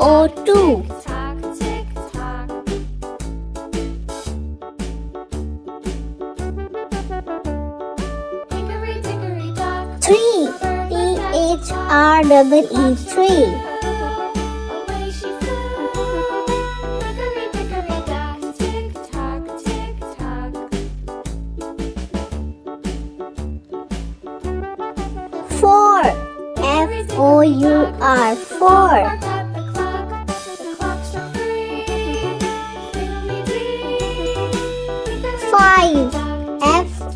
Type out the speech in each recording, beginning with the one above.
2. 3. THREE 3. 4. FOUR 4. 5.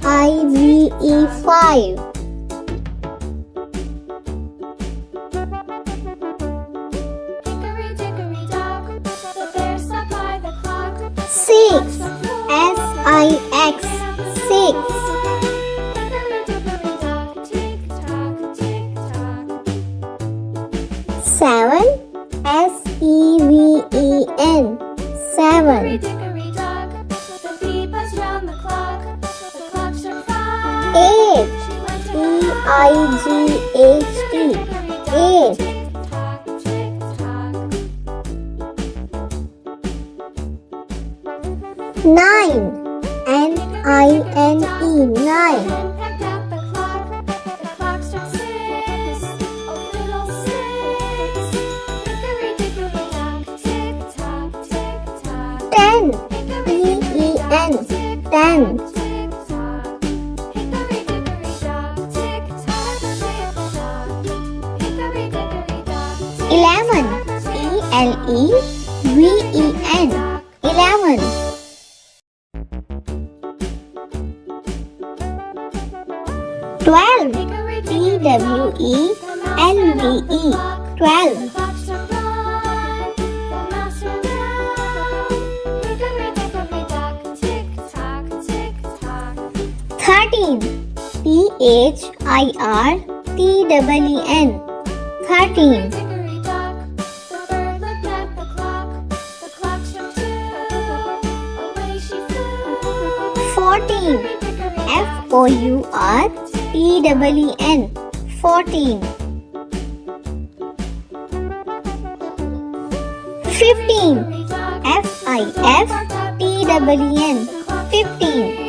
FIVE 5. 6. SIX 6. 7. SEVEN 7. 8. EIGHT 8. 9. NINE 9. 10. TEN 10. 11. ELEVEN 11. 12. TWELVE 12. 13. THIRTEN 13. 14. FOURTEN 14. 15. FIFTEN 15.